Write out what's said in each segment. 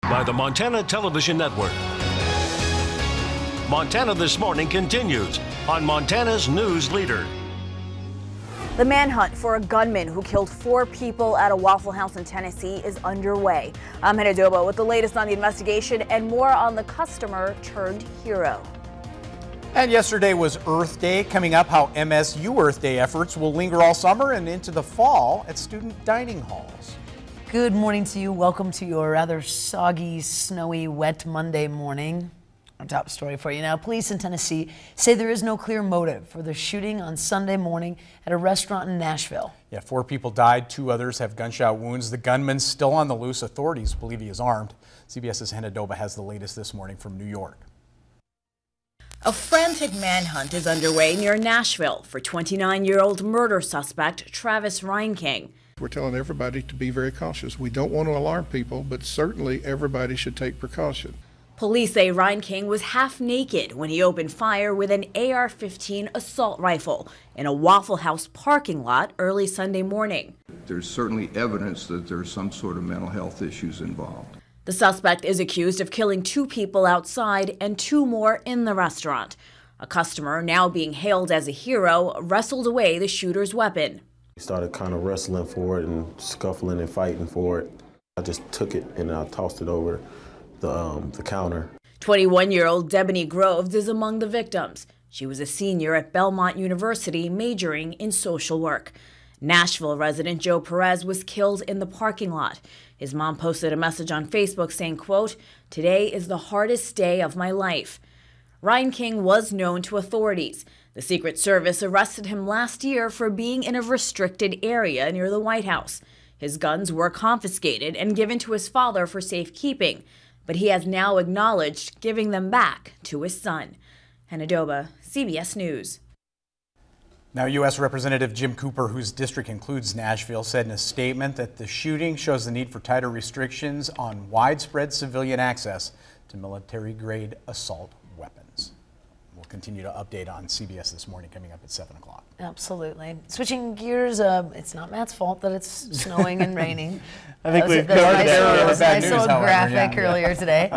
by the Montana Television Network. Montana This Morning continues on Montana's News Leader. The manhunt for a gunman who killed 4 people at a Waffle House in Tennessee is underway. I'm Hannah Doba with the latest on the investigation and more on the customer turned hero. And yesterday was Earth Day. Coming up, how MSU Earth Day efforts will linger all summer and into the fall at student dining halls. Good morning to you. Welcome to your rather soggy, snowy, wet Monday morning. Our top story for you now. Police in Tennessee say there is no clear motive for the shooting on Sunday morning at a restaurant in Nashville. Yeah, 4 people died. 2 others have gunshot wounds. The gunman's still on the loose. Authorities believe he is armed. CBS's Hannah Doba has the latest this morning from New York. A frantic manhunt is underway near Nashville for 29-year-old murder suspect Travis Reinking. We're telling everybody to be very cautious. We don't want to alarm people, but certainly everybody should take precaution. Police say Reinking was half naked when he opened fire with an AR-15 assault rifle in a Waffle House parking lot early Sunday morning. There's certainly evidence that there's some sort of mental health issues involved. The suspect is accused of killing 2 people outside and 2 more in the restaurant. A customer, now being hailed as a hero, wrestled away the shooter's weapon. He started kind of wrestling for it and scuffling and fighting for it. I just took it and I tossed it over the counter. 21-year-old Debony Groves is among the victims. She was a senior at Belmont University majoring in social work. Nashville resident Joe Perez was killed in the parking lot. His mom posted a message on Facebook saying, quote, "Today is the hardest day of my life." Reinking was known to authorities. The Secret Service arrested him last year for being in a restricted area near the White House. His guns were confiscated and given to his father for safekeeping, but he has now acknowledged giving them back to his son. Hannah Doba, CBS News. Now, U.S. Representative Jim Cooper, whose district includes Nashville, said in a statement that the shooting shows the need for tighter restrictions on widespread civilian access to military-grade assault weapons. We'll continue to update on CBS This Morning coming up at 7 o'clock. Absolutely. Switching gears, it's not Matt's fault that it's snowing and raining. I think we've covered that. I saw a graphic earlier today.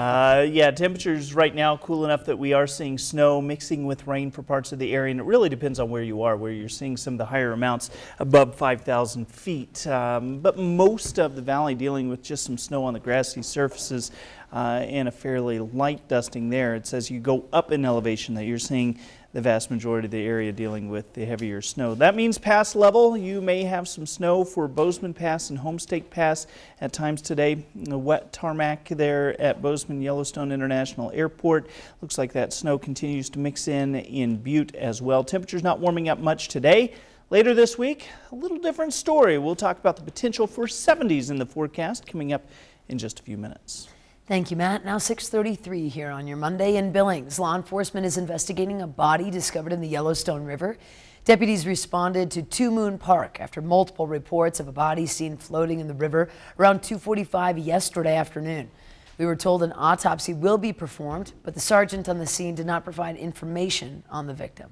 Yeah, temperatures right now cool enough that we are seeing snow mixing with rain for parts of the area, and it really depends on where you are, where you're seeing some of the higher amounts above 5,000 feet. But most of the valley dealing with just some snow on the grassy surfaces and a fairly light dusting there. It says you go up in elevation that you're seeing the vast majority of the area dealing with the heavier snow. That means pass level. You may have some snow for Bozeman Pass and Homestake Pass at times today. The wet tarmac there at Bozeman Yellowstone International Airport. Looks like that snow continues to mix in Butte as well. Temperatures not warming up much today. Later this week, a little different story. We'll talk about the potential for 70s in the forecast coming up in just a few minutes. Thank you, Matt. Now 6:33 here on your Monday in Billings. Law enforcement is investigating a body discovered in the Yellowstone River. Deputies responded to Two Moon Park after multiple reports of a body seen floating in the river around 2:45 yesterday afternoon. We were told an autopsy will be performed, but the sergeant on the scene did not provide information on the victim.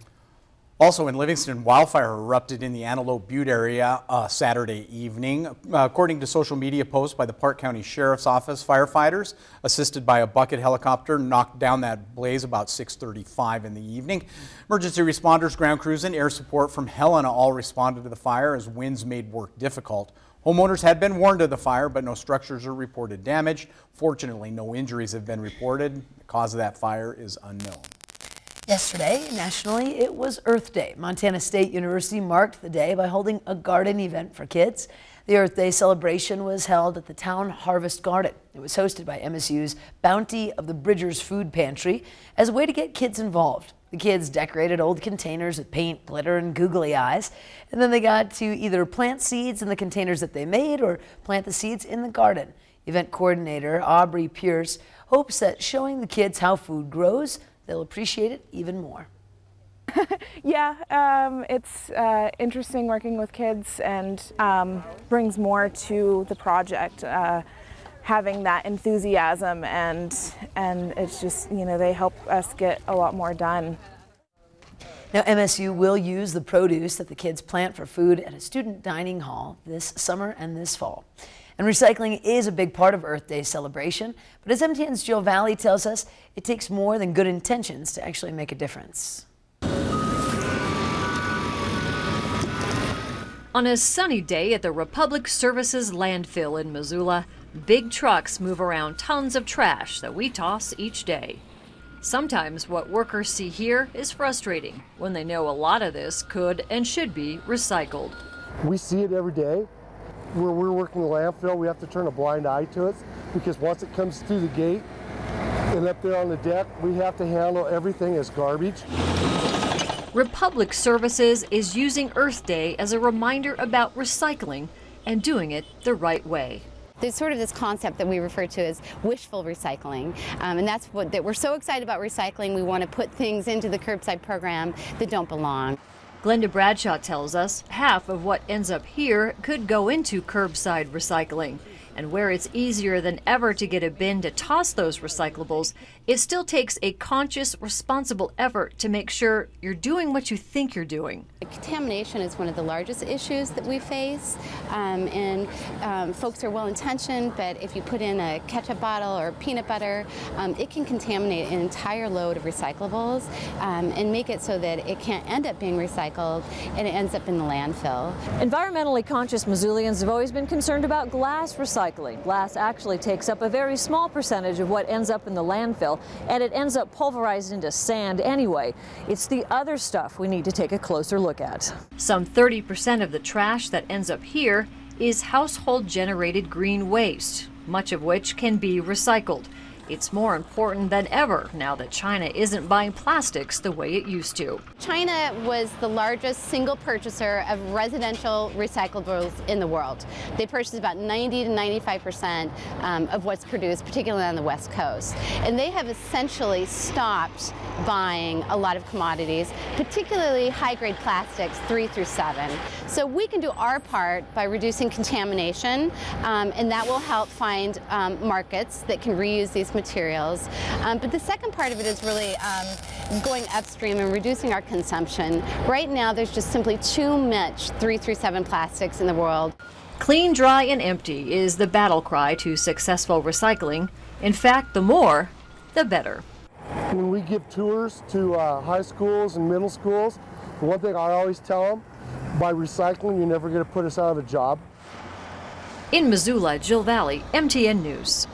Also in Livingston, wildfire erupted in the Antelope Butte area Saturday evening. According to social media posts by the Park County Sheriff's Office, firefighters, assisted by a bucket helicopter, knocked down that blaze about 6:35 in the evening. Emergency responders, ground crews, and air support from Helena all responded to the fire as winds made work difficult. Homeowners had been warned of the fire, but no structures are reported damaged. Fortunately, no injuries have been reported. The cause of that fire is unknown. Yesterday, nationally, it was Earth Day. Montana State University marked the day by holding a garden event for kids. The Earth Day celebration was held at the Town Harvest Garden. It was hosted by MSU's Bounty of the Bridgers Food Pantry as a way to get kids involved. The kids decorated old containers with paint, glitter, and googly eyes, and then they got to either plant seeds in the containers that they made or plant the seeds in the garden. Event coordinator Aubrey Pierce hopes that showing the kids how food grows, they'll appreciate it even more. Yeah, it's interesting working with kids and brings more to the project. Having that enthusiasm and it's just, you know, they help us get a lot more done. Now MSU will use the produce that the kids plant for food at a student dining hall this summer and this fall. And recycling is a big part of Earth Day celebration, but as MTN's Jill Valley tells us, it takes more than good intentions to actually make a difference. On a sunny day at the Republic Services Landfill in Missoula, big trucks move around tons of trash that we toss each day. Sometimes what workers see here is frustrating when they know a lot of this could and should be recycled. We see it every day. When we're working the landfill, we have to turn a blind eye to it because once it comes through the gate and up there on the deck, we have to handle everything as garbage. Republic Services is using Earth Day as a reminder about recycling and doing it the right way. There's sort of this concept that we refer to as wishful recycling, and that's what we're so excited about recycling. We want to put things into the curbside program that don't belong. Glenda Bradshaw tells us half of what ends up here could go into curbside recycling. And where it's easier than ever to get a bin to toss those recyclables, it still takes a conscious, responsible effort to make sure you're doing what you think you're doing. Contamination is one of the largest issues that we face, and folks are well-intentioned, but if you put in a ketchup bottle or peanut butter, it can contaminate an entire load of recyclables and make it so that it can't end up being recycled and it ends up in the landfill. Environmentally conscious Missoulians have always been concerned about glass recycling. Glass actually takes up a very small percentage of what ends up in the landfill, and it ends up pulverized into sand anyway. It's the other stuff we need to take a closer look at. Some 30% of the trash that ends up here is household-generated green waste, much of which can be recycled. It's more important than ever now that China isn't buying plastics the way it used to. China was the largest single purchaser of residential recyclables in the world. They purchase about 90 to 95% of what's produced, particularly on the West Coast. And they have essentially stopped buying a lot of commodities, particularly high-grade plastics 3 through 7. So we can do our part by reducing contamination, and that will help find markets that can reuse these materials. But the second part of it is really going upstream and reducing our consumption. Right now there's just simply too much 3 through 7 plastics in the world. Clean, dry, and empty is the battle cry to successful recycling. In fact, the more, the better. When we give tours to high schools and middle schools, the one thing I always tell them, by recycling, you're never going to put us out of a job. In Missoula, Jill Valley, MTN News.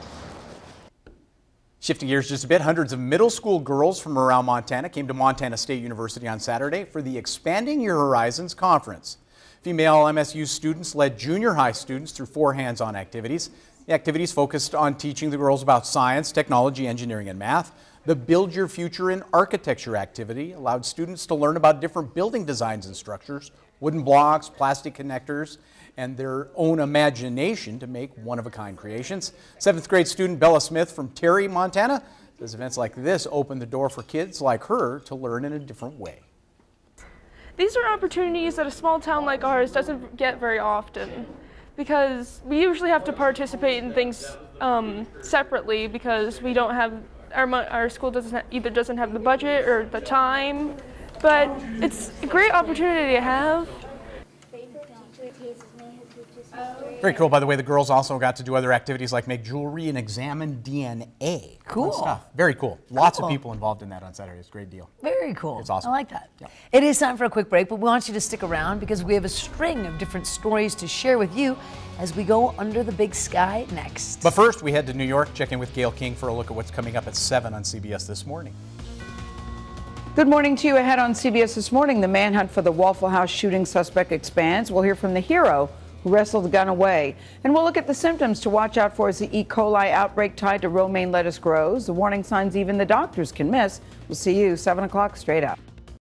Shifting gears just a bit, hundreds of middle school girls from around Montana came to Montana State University on Saturday for the Expanding Your Horizons Conference. Female MSU students led junior high students through 4 hands-on activities. The activities focused on teaching the girls about science, technology, engineering, and math. The Build Your Future in Architecture activity allowed students to learn about different building designs and structures, wooden blocks, plastic connectors, and their own imagination to make one-of-a-kind creations. 7th grade student Bella Smith from Terry, Montana, says events like this open the door for kids like her to learn in a different way. These are opportunities that a small town like ours doesn't get very often, because we usually have to participate in things separately because we don't have, our school either doesn't have the budget or the time, but it's a great opportunity to have. Very cool. By the way, the girls also got to do other activities like make jewelry and examine DNA. Cool. Fun stuff. Very cool. Lots of people involved in that on Saturday. It's a great deal. Very cool. It's awesome. I like that. Yeah. It is time for a quick break, but we want you to stick around because we have a string of different stories to share with you as we go under the big sky next. But first, we head to New York, check in with Gail King for a look at what's coming up at 7 on CBS This Morning. Good morning to you. Ahead on CBS This Morning, the manhunt for the Waffle House shooting suspect expands. We'll hear from the hero who wrestled the gun away. And we'll look at the symptoms to watch out for as the E. coli outbreak tied to romaine lettuce grows. The warning signs even the doctors can miss. We'll see you 7 o'clock straight up.